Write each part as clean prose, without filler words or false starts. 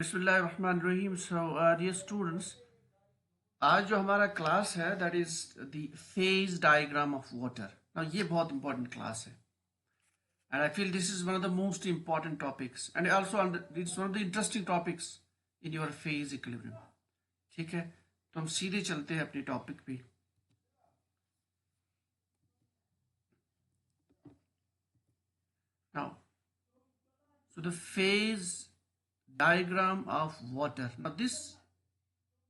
Bismillahirrahmanirrahim. So, dear students, आज जो हमारा क्लास है that is the phase diagram of water. Now ये बहुत important class है and I feel this is one of the most important topics and also it's one of the interesting topics in your phase equilibrium. ठीक है, तो हम सीधे चलते हैं अपने टॉपिक पे. Now, so the phase diagram of water. Now this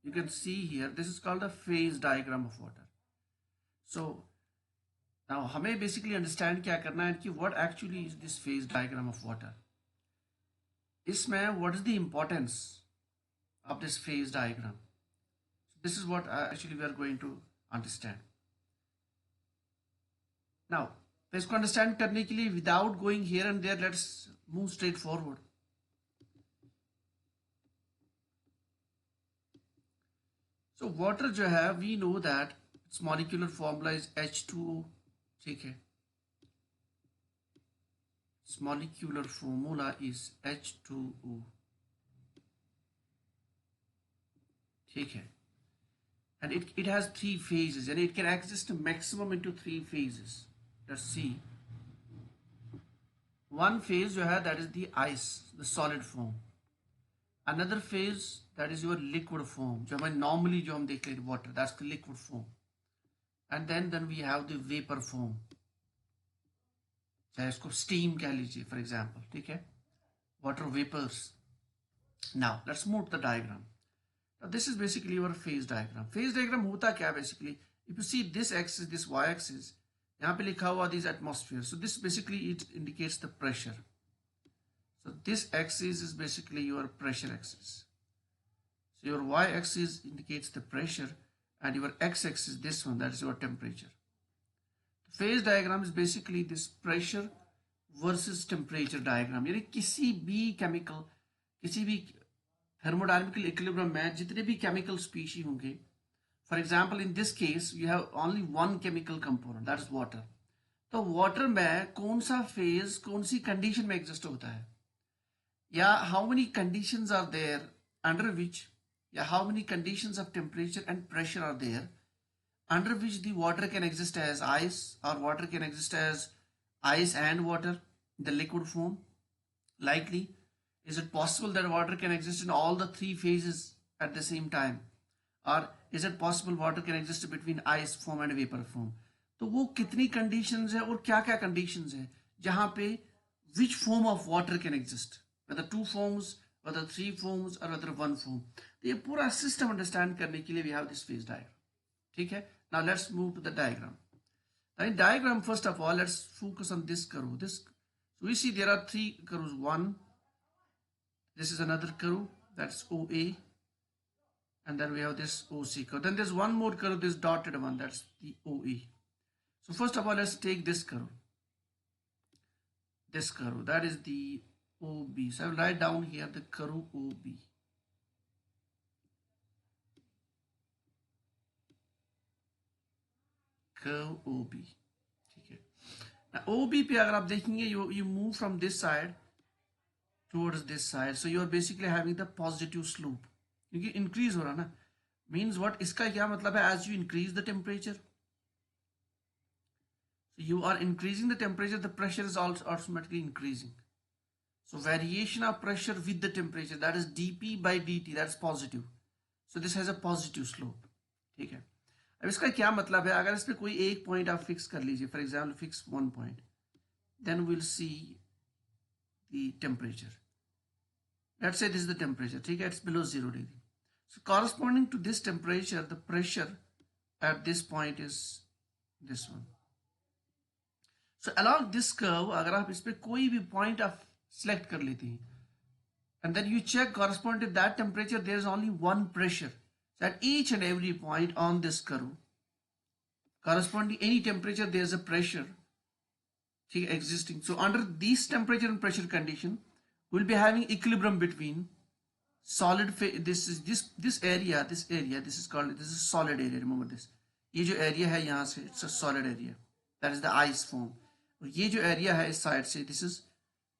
you can see here, this is called the phase diagram of water. So now हमें basically understand क्या करना है कि what actually is this phase diagram of water. इसमें what is the importance of this phase diagram. So this is what actually we are going to understand. Now इसको understand करने के लिए without going here and there, let's move straight forward. So water जो है, we know that its molecular formula is H2O. ठीक है, its molecular formula is H2O. ठीक है, and it has three phases and it can exist maximum into three phases. Let's see. One phase जो है, that is the ice, the solid form. Another phase, that is your liquid form, जो हमें normally जो हम देख लेते water, that's the liquid form. And then we have the vapor form, चाहे इसको steam कह लीजिए for example. ठीक है, water vapors. Now let's move to the diagram. Now this is basically your phase diagram. Phase diagram होता क्या basically? If you see this axis, this y axis, यहाँ पे लिखा हुआ this atmosphere. So this basically it indicates the pressure. So this axis is basically your pressure axis. So your y-axis indicates the pressure and your x-axis, this one, that is your temperature. The phase diagram is basically this pressure versus temperature diagram. यानी किसी भी chemical, किसी भी thermodynamical equilibrium में जितने भी chemical species होंगे, for example in this case we have only one chemical component, that is water. तो water में कौन सा phase कौन सी condition में exist होता है, या how many conditions are there under which, how many conditions of temperature and pressure are there under which the water can exist as ice or water can exist as ice and water in the liquid form. Likely, is it possible that water can exist in all the three phases at the same time, or is it possible water can exist between ice form and vapor form? तो वो कितनी conditions है और क्या क्या conditions है जहाँ पे which form of water can exist, whether two forms, whether three forms, or whether one form. तो ये पूरा system understand करने के लिए we have this phase diagram. ठीक है, now let's move to the diagram. Now in diagram, first of all, let's focus on this curve. This, so we see there are three curves. One, this is another curve, that's OA, and then we have this OC curve. Then there's one more curve, this dotted one, that's the OE. So first of all, let's take this curve. This curve, that is the OB. So I will write down here the curve OB. Curve OB. ठीक है, now OB पे अगर आप देखेंगे, you move from this side towards this side, so you are basically having the positive slope क्योंकि increase हो रहा ना. Means what, इसका क्या मतलब है, as you increase the temperature, so you are increasing the temperature, the pressure is also automatically increasing. So variation of pressure with the temperature, that is dP by dt, that's positive. So this has a positive slope. ठीक है, अब इसका क्या मतलब है, अगर इस पे कोई एक पॉइंट आप फिक्स कर लीजिए, for example fix one point, then will see the temperature. Let's say this is the temperature. ठीक है, it's below 0 degree. So corresponding to this temperature the pressure at this point is this one. So along this curve अगर आप इस पे कोई भी point आप select कर लेते हैं and then you check corresponding to that temperature, there is only one pressure. So at each and every point on this curve, corresponding any temperature, there is a pressure existing. So under this temperature and pressure condition, we'll be having equilibrium between solid phase. This area, this is called, this is solid area. Remember this. ये जो area है यहाँ से, it's a solid area. That is the ice form. और ये जो area है इस side से, this is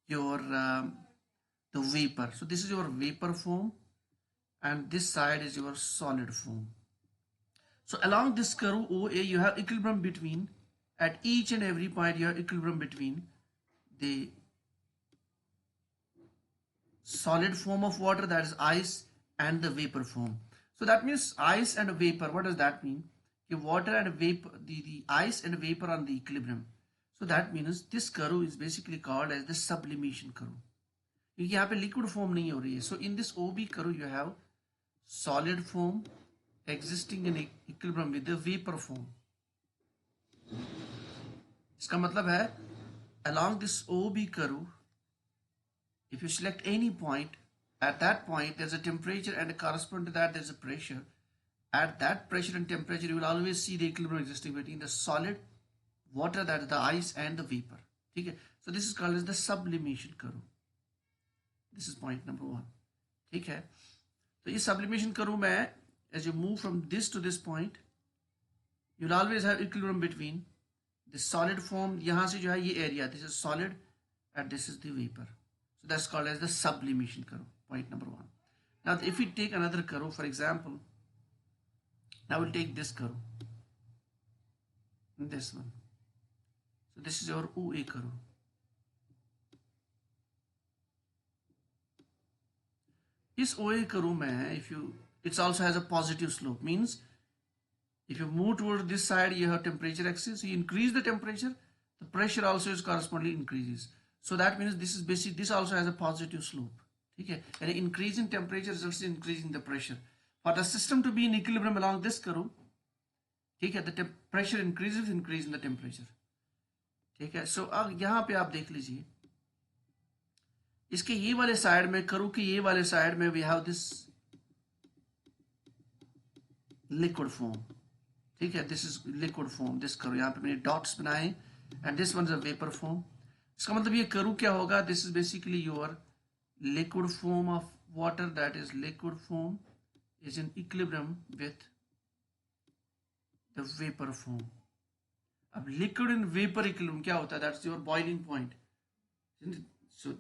your the vapor. So this is your vapor form and this side is your solid form. So along this curve OA you have equilibrium between, at each and every point you have equilibrium between the solid form of water, that is ice, and the vapor form. So that means ice and vapor, what does that mean? Water and vapor, the ice and vapor on the equilibrium. So that means this curve is basically called as the sublimation curve. क्योंकि यहाँ पे liquid form नहीं हो रही है. So in this OB curve you have solid form existing in equilibrium with the vapor form. इसका मतलब है along this OB curve, if you select any point, at that point there's a temperature and corresponding to that there's a pressure. At that pressure and temperature you will always see the equilibrium existing between the solid, water, that is the ice, and the vapor. Okay, so this is called as the sublimation curve. This is point number 1. Okay, so this sublimation curve में as you move from this to this point you will always have equilibrium between the solid form. यहाँ से जो है ये area, this is solid and this is the vapor. So that's called as the sublimation curve, point number 1. Now if we take another curve, for example, now we'll take this curve, this one. So this is your OA curve. This OA curve में, if you, it also has a positive slope, means if you move toward this side you have temperature axis, so you increase the temperature, the pressure also is correspondingly increases. So that means this is basically, this also has a positive slope. Okay, and increase in temperature results in increase in the pressure. For the system to be in equilibrium along this curve, okay, the pressure increases, increase in the temperature. ठीक है. सो अब यहाँ पे आप देख लीजिए, इसके ये वाले साइड में, करू के ये वाले साइड में we have this liquid form. ठीक है, this is liquid form. This करू, यहाँ पे मैंने डॉट्स बनाए and this one is a vapour form. इसका मतलब ये करू क्या होगा, this is basically your liquid form of water, that is liquid form is in equilibrium with the vapour form. अब लिक्विड एंड वेपर इक्विलिब्रियम क्या होता है, that's your boiling point. So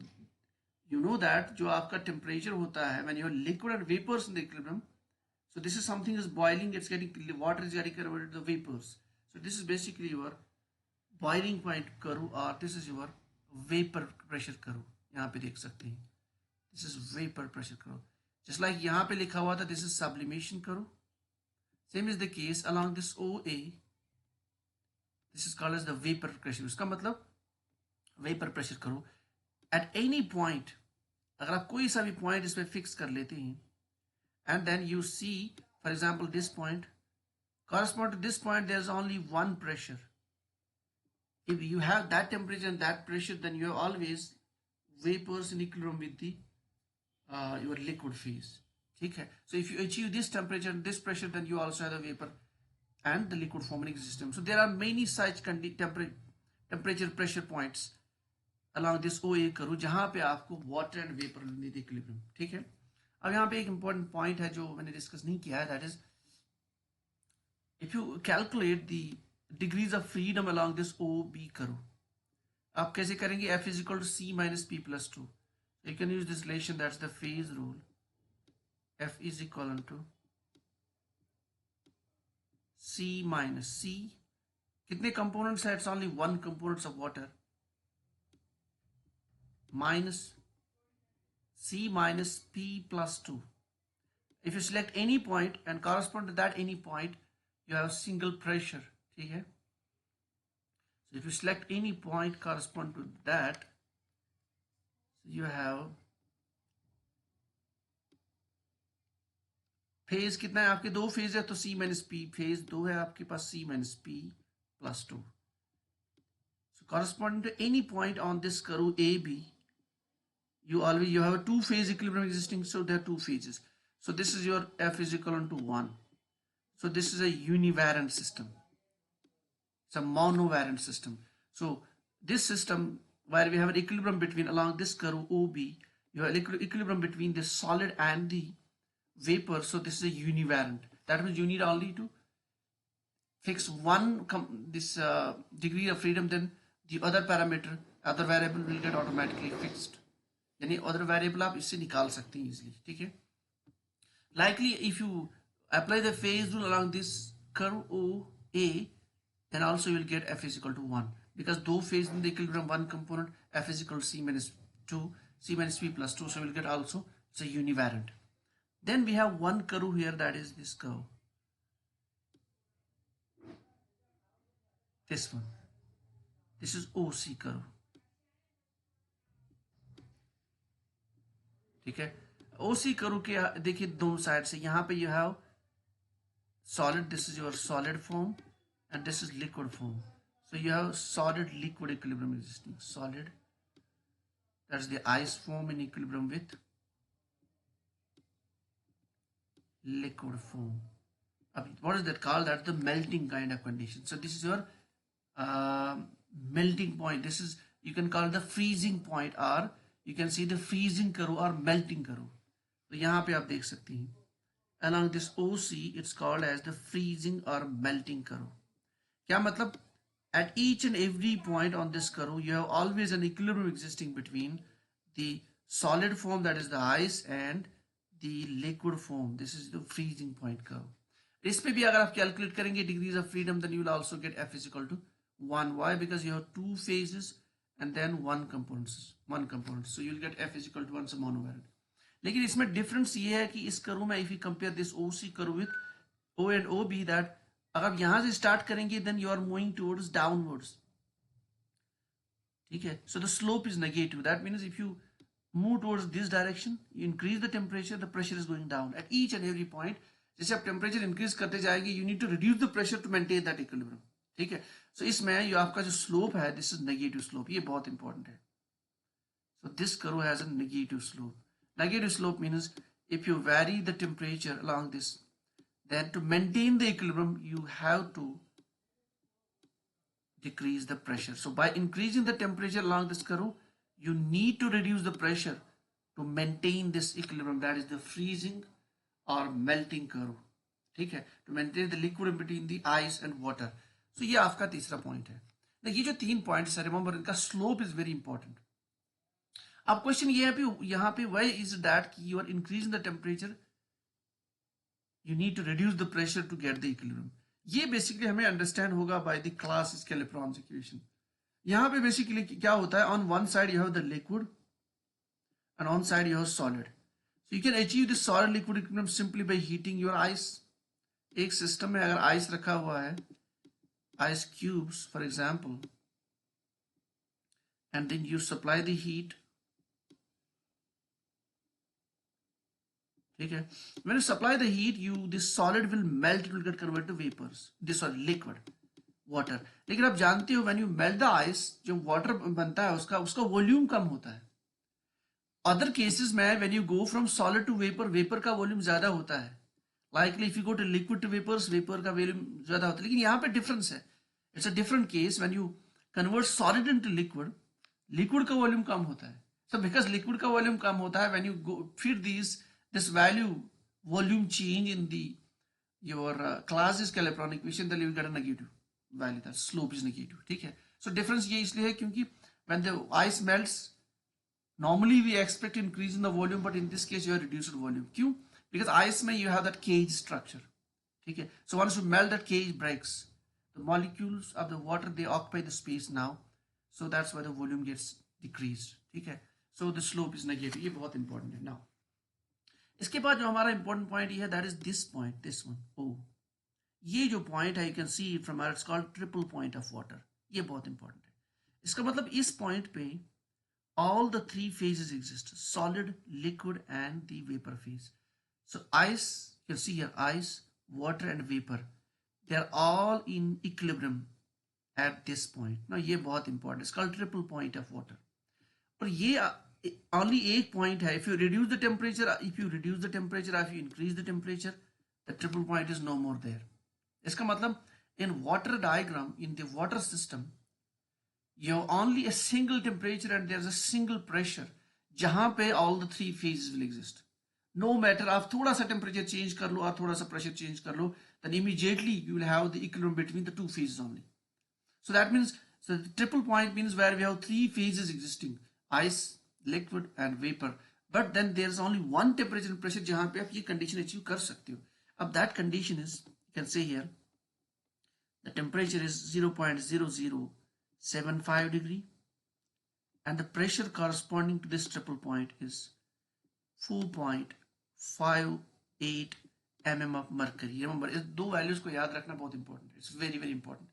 you know that जो आपका temperature होता है when your liquid and vapours in the equilibrium, so this is something is boiling, it's getting, water is getting converted to vapors. So this is basically your boiling point curve, or this is your vapor pressure curve. यहाँ पे देख सकते हैं, this is vapor pressure curve. Just like यहाँ पे लिखा हुआ था, this is sublimation curve. Same is the case along this OA. This is called as the vapor pressure. इसका मतलब vapor pressure curve. At any point, अगर आप कोई सा भी point इस पे fix कर लेते हैं, and then you see, for example, this point correspond to this point, there's only one pressure. If you have that temperature and that pressure, then you have always vapors in equilibrium with the your liquid phase. Okay, so if you achieve this temperature and this pressure, then you also have the vapor and the liquid form in existence. So there are many such temperature pressure points along this OA curve जहाँ पे आपको water and vapor in the equilibrium. ठीक है. अब यहाँ पे एक important point है जो मैंने डिस्कस नहीं किया है, that is if you calculate the degrees of freedom along this OB curve, आप कैसे करेंगे, F is equal to C minus P plus 2. You can use this relation, that's the phase rule. F is equal to C minus C. कितने components है, it's only one components of water, minus C minus P plus 2. If you select any point and correspond to that any point, you have a single pressure. ठीक है. So if you select any point correspond to that, you have phase कितना है आपके, दो phase है तो C minus P, phase दो है आपके पास C minus P plus 2. So corresponding to any point on this curve AB, you have a two phase equilibrium existing, so there are two phases. So this is your F is equal to 1. So this is a univariant system. It's a monovariant system. So this system where we have an equilibrium between, along this curve OB, you have equilibrium between the solid and the vapor. So this is a univariant. That means you need only to fix one degree of freedom, then the other parameter, other variable will get automatically fixed. यानी other variable आप इससे निकाल सकते हैं easily, ठीक है. Likely if you apply the phase rule along this curve OA, then also you will get F is equal to 1, because though phase in the equilibrium one component, F is equal to C minus 2, C minus P plus 2, so we will get also it's a univariant. Then we have one curve here, that is this curve, this one, this is OC curve, ठीक है. OC curve के देखिए दोनों side से, यहाँ पे you have solid, this is your solid form and this is liquid form. So you have solid liquid equilibrium existing. Solid, that's the ice form in equilibrium with liquid form. What is that called? That's the melting kind of condition. So this is your melting point. This is, you can call it the freezing point, or you can see the freezing curve or melting curve. तो यहाँ पे आप देख सकते हैं along this OC it's called as the freezing or melting curve. क्या मतलब? At each and every point on this curve you have always an equilibrium existing between the solid form, that is the ice, and the liquid form. This is the freezing point curve. इस पे भी अगर आप calculate करेंगे degrees of freedom, then you will also get F is equal to 1. Why? Because you have two phases and then one component. So you will get F is equal to 1, so monovariant. लेकिन इसमें difference ये है कि इस curve में if you compare this OC curve with O and OB, that अगर आप यहां से स्टार्ट करेंगे then you are moving towards downwards, ठीक है. So the slope is negative. That means if you move towards this direction, you increase the temperature, the pressure is going down at each and every point. जैसे आप temperature increase करते जाएंगे, you need to reduce the pressure to maintain that equilibrium, ठीक है. सो इसमें ये आपका जो स्लोप है, दिस इज नेगेटिव स्लोप. ये बहुत इंपॉर्टेंट है. So this curve has a negative slope. Negative slope means if you vary the temperature along this, then to maintain the equilibrium you have to decrease the pressure. So by increasing the temperature along this curve, you need to reduce the pressure to maintain this equilibrium, that is the freezing or melting curve, ठीक है, to maintain the liquid between the ice and water. So ये आपका तीसरा point है. ये जो तीन points है, रिमेंबर इनका स्लोप इज वेरी इंपॉर्टेंट. अब क्वेश्चन ये है यहाँ पे व्हाई इज दैट कि you are increasing the temperature, you need to reduce the pressure to get the equilibrium. ये बेसिकली हमें अंडरस्टैंड होगा by the Clausius Clapeyron's equation. यहाँ पे बेसिकली क्या होता है, on one side you have the liquid and on side you have solid. So you can achieve the solid liquid equilibrium simply by heating your ice. एक system में अगर ice रखा हुआ है, ice cubes for example, and then you supply the heat, ठीक है. When you supply the heat, this solid will melt, it will get converted to vapors. This or liquid, water. लेकिन आप जानते हो when you melt the ice, जो water बनता है उसका वॉल्यूम कम होता है. अदर केसेस में when you go from solid to vapor, vapor का वॉल्यूम ज्यादा होता है. Likely if you go to liquid to vapors, vapor का वॉल्यूम ज्यादा होता है. लेकिन यहाँ पे डिफरेंस है. It's a different case when you convert solid into liquid, liquid का वॉल्यूम कम होता है. So because liquid का वॉल्यूम कम होता है, when you go feed this value volume change in your classes calibron equation, then you will get a negative value, that slope is negative, ठीक है. So difference ये इसलिए है क्योंकि when the ice melts, normally we expect increase in the volume, but in this case you have reduced volume. क्यों? Because ice में you have that cage structure, ठीक है. So once you melt, that cage breaks, the molecules of the water they occupy the space now, so that's why the volume gets decreased, ठीक है. So the slope is negative. ये बहुत important है. Now इसके बाद जो हमारा important point ये है, that is this point, this one O. ये जो पॉइंट है, you can see it from, it's called triple point of water. ये बहुत इंपॉर्टेंट है. इसका मतलब इस पॉइंट पे all the three phases exist: solid, liquid, and the vapor phase. So ice, you can see here, ice, water, and vapor, they are all in equilibrium at this point. Now ये बहुत important, it's called triple point of water. और ये only एक point है. If you reduce the temperature, or if you increase the temperature, the triple point is no more there. इसका मतलब in water diagram, in the water system, you have only a single temperature and there's a single pressure, जहां पे all the three phases will exist. No matter आप थोड़ा सा temperature change कर लो और थोड़ा सा pressure change कर लो, then immediately you will have the equilibrium between the two phases only. So that means, so the triple point means where we have three phases existing: ice, liquid and vapour, but then there is only one temperature and pressure जहां पे आप ये condition achieve कर सकते हो. अब that condition is, you can say here the temperature is 0.0075 degree and the pressure corresponding to this triple point is 4.58 mm of mercury. Remember, इस दो values को याद रखना बहुत important है. It's very very important.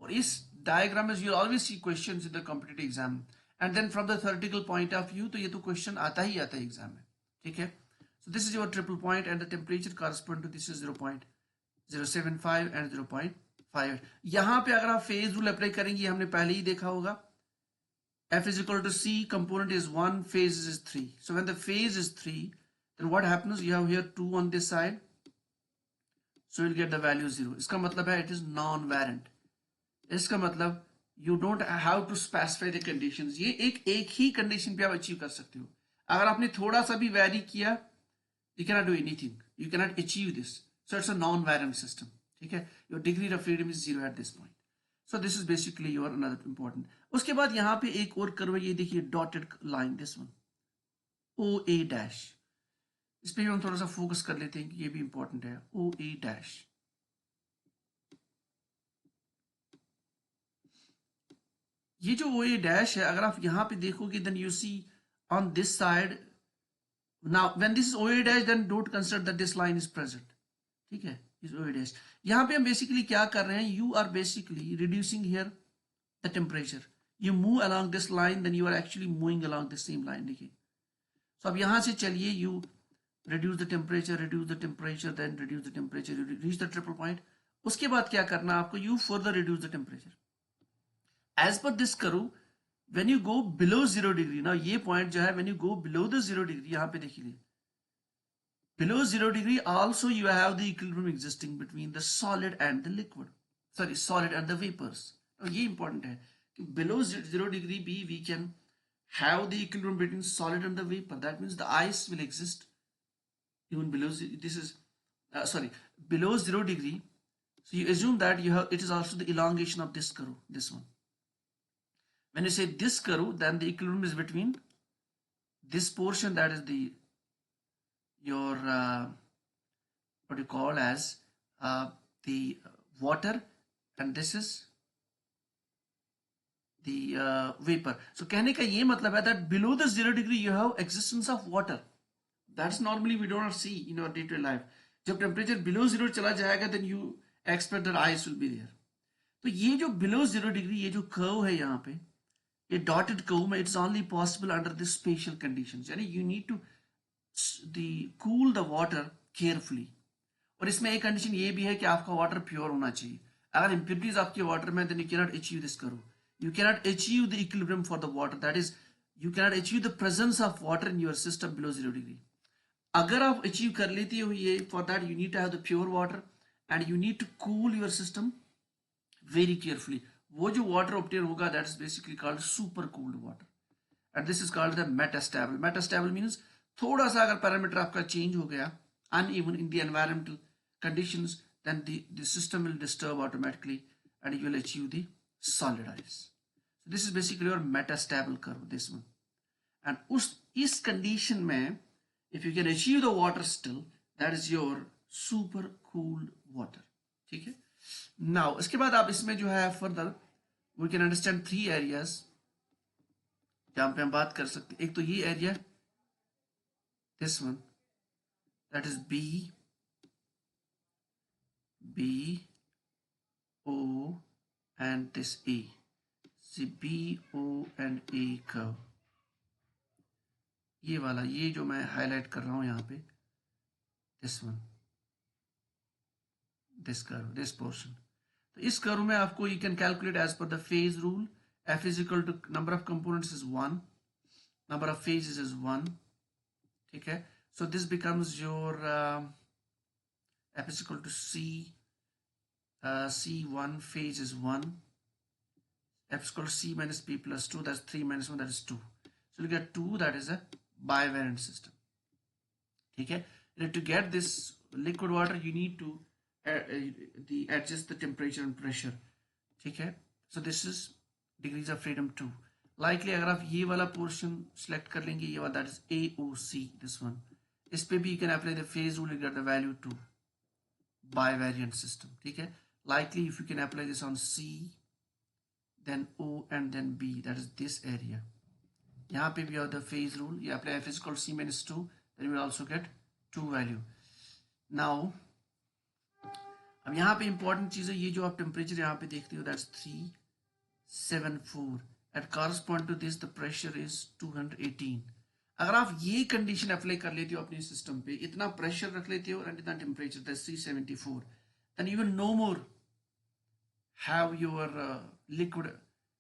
और इस diagram में you always see questions in the competitive exam, and then from the theoretical point of view तो ये तो question आता ही आता है exam में. ठीक है. So this is your triple point and the temperature corresponding to this is 0.075 and 0.58. यहाँ पे अगर आप फेज रूल अप्लाई करेंगे, हमने पहले ही देखा होगा, F is equal to C, component is 1, phase is 3. So when the phase is 3, then what happens? You have here 2 on this side. So you'll get the value 0. इसका मतलब है it is non-variant. इसका मतलब you don't have to specify the conditions. ये एक ही condition पे आप achieve कर सकते हो. अगर आपने थोड़ा सा भी vary किया, you cannot do anything. You cannot achieve this. So it's a non-variant system. ठीक है. Your degree of freedom is 0 at this point. So this is basically your another important. उसके बाद यहाँ पे एक और कर्व है, ये देखिए dotted line, this one, OA dash. इस पे भी हम थोड़ा सा फोकस कर लेते हैं कि ये भी important है, OA dash. ये जो OA dash है, अगर आप यहाँ पे देखोगे, then you see on this side. Now when this is OA dash, then don't consider that this line is present. ठीक है, is OA dash. यहाँ पे हम बेसिकली क्या कर रहे हैं, you are basically reducing here the temperature. You move along this line, then you are actually moving along the same line. देखिए, so अब यहाँ से चलिए, you reduce the temperature, then reduce the temperature, you reach the triple point. उसके बाद क्या करना आपको, you further reduce the temperature. As per this curve, when you go below 0 degree, now ये point जो है, when you go below the 0 degree, यहाँ पे देखिए, below 0 degree also you have the equilibrium existing between the solid and the liquid, sorry, solid and the vapors. और ये important है कि below 0 degree भी we can have the equilibrium between solid and the vapor. That means the ice will exist even below, this is below 0 degree. So you assume that you have, it is also the elongation of this curve, this one. When you say this curve, then the equilibrium is between this portion, that is the your what you call as the water, and this is the vapor. So कहने का ये मतलब है that below the 0 degree you have existence of water. That's normally we do not see in our day-to-day life. जब temperature below 0 चला जाएगा, then you expect that ice will be there. तो ये जो below 0 degree ये जो curve है यहाँ पे, ये dotted curve में, it's only possible under this spatial conditions. यानी you need to cool the water carefully. और इसमें एक कंडीशन ये भी है कि आपका वाटर प्योर होना चाहिए. अगर impurities आपके वाटर में, then you cannot achieve this curve. You cannot achieve the equilibrium for the water. That is, you cannot achieve the presence of water in your system below 0 degree. अगर आप achieve कर लेते हो ये, for that you need to have the pure water and you need to cool your system very carefully. वो जो water obtain होगा, that is basically called super cooled water, and this is called the metastable. Metastable means थोड़ा सा अगर parameter आपका change हो गया, uneven in the environmental conditions, then the system will disturb automatically and you will achieve the solid ice. So this is basically your metastable curve, this one. And इस condition में, if you can achieve the water still, that is your super cooled water. ठीक है. Now इसके बाद आप इसमें जो है further we can understand 3 areas जहाँ पे हम बात कर सकते हैं. एक तो ये area, this one, that is B, O and this A. See B, O and A curve. ये वाला, ये जो मैं हाईलाइट कर रहा हूं यहाँ पे, this one, this curve, this portion. तो इस कर्व में आपको you can calculate as per the phase rule. F is equal to number of components is 1, number of phases is 1. ठीक है. So this becomes your F is equal to C, C1, phase is 1, F is equal to C minus P plus 2, that's 3 minus 1, that is 2. So you get 2, that is a bivariant system. ठीक है. To get this liquid water, you need to adjust the temperature and pressure. ठीक है. So this is degrees of freedom 2. Likely अगर आप ये वाला portion select कर लेंगे, ये वाला that is AOC, this one, इस पे भी you can apply the phase rule, you get the value 2 by variant system, ठीक है. Likely if you can apply this on C, then O and then B, that is this area. यहाँ पे भी have the phase rule, you apply f is equal to C minus 2, then you will also get 2 value. Now अब यहाँ पे important चीज़ है, ये जो आप टेम्परेचर यहाँ पे देखते हो that's 374 at correspond to this the pressure is 218. अगर आप ये कंडीशन अप्लाई कर लेते हो अपने सिस्टम पे, इतना प्रेशर रख लेते हो एंड इतना temperature that's 374, then you will no more have your liquid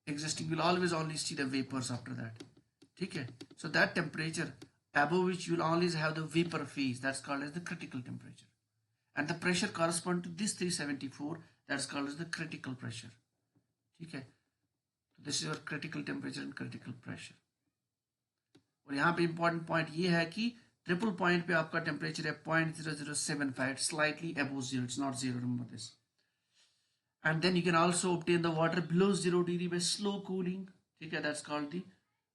existing, you will always only see the vapors after that, ठीक है. So that temperature above which you will always have the vapor phase, that's called as the critical temperature, and the pressure correspond to this 374, that's called as the critical pressure, ठीक है. So this is your critical temperature and critical pressure. और यहाँ पे important point ये है कि triple point पे आपका टेम्परेचर है 0.0075, slightly above 0, it's not 0, remember this. And then you can also obtain the water below 0 degree by slow cooling, ठीक है.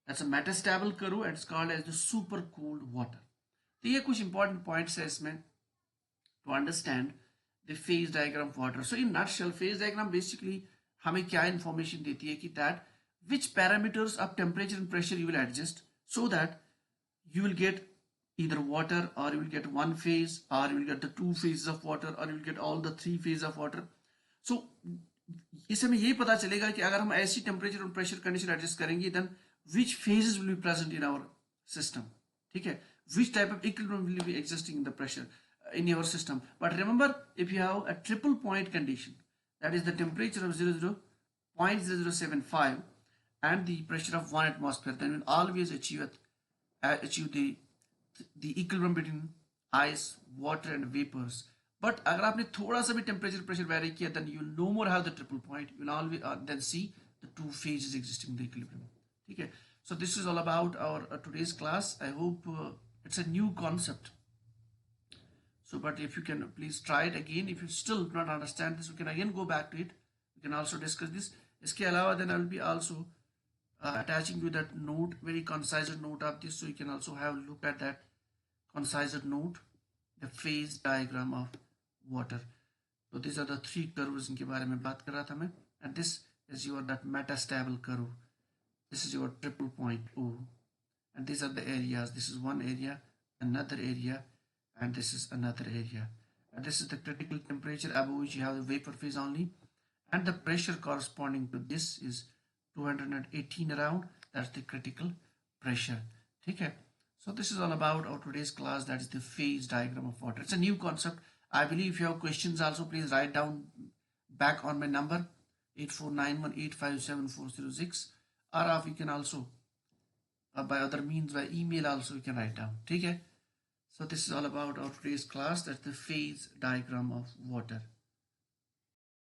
That's a metastable curve and it's called as the super cooled water. तो ये कुछ important points है इसमें to understand the phase diagram of water. So in nutshell, phase diagram basically हमें क्या information देती है कि that which parameters of temperature and pressure you will adjust so that you will get either water, or you will get one phase, or you will get the two phases of water, or you will get all the three phases of water. So इससे हमें यही पता चलेगा कि अगर हम ऐसी temperature और प्रेशर कंडीशन एडजस्ट करेंगे then which phases will be present in our system, ठीक है. Which type of equilibrium will be existing in the pressure in your system. But remember, if you have a triple point condition, that is the temperature of 0.0075 and the pressure of 1 atmosphere, then we'll always achieve the equilibrium between ice, water and vapors. But अगर आपने थोड़ा सा भी temperature pressure vary किया, then you will no more have the triple point, you will always then see the two phases existing in the equilibrium, ठीक है. So this is all about our today's class. I hope it's a new concept. So but if you can please try it again, if you still do not understand this, we can again go back to it, we can also discuss this. इसके अलावा then I will be also attaching you that note, very concise note of this, so you can also have a look at that concise note, the phase diagram of water. So these are the three curves इनके बारे में बात कर रहा था मैं, and this is your that metastable curve, this is your triple point O, and these are the areas. This is one area, another area, and this is another area, and this is the critical temperature above which you have the vapor phase only, and the pressure corresponding to this is 218 around, that's the critical pressure, ठीक है. So this is all about our today's class, that is the phase diagram of water. It's a new concept. I believe if you have questions also, please write down back on my number 8491857406, or if you can also by other means, by email also you can write down, ठीक है. So this is all about our today's class, that's the phase diagram of water.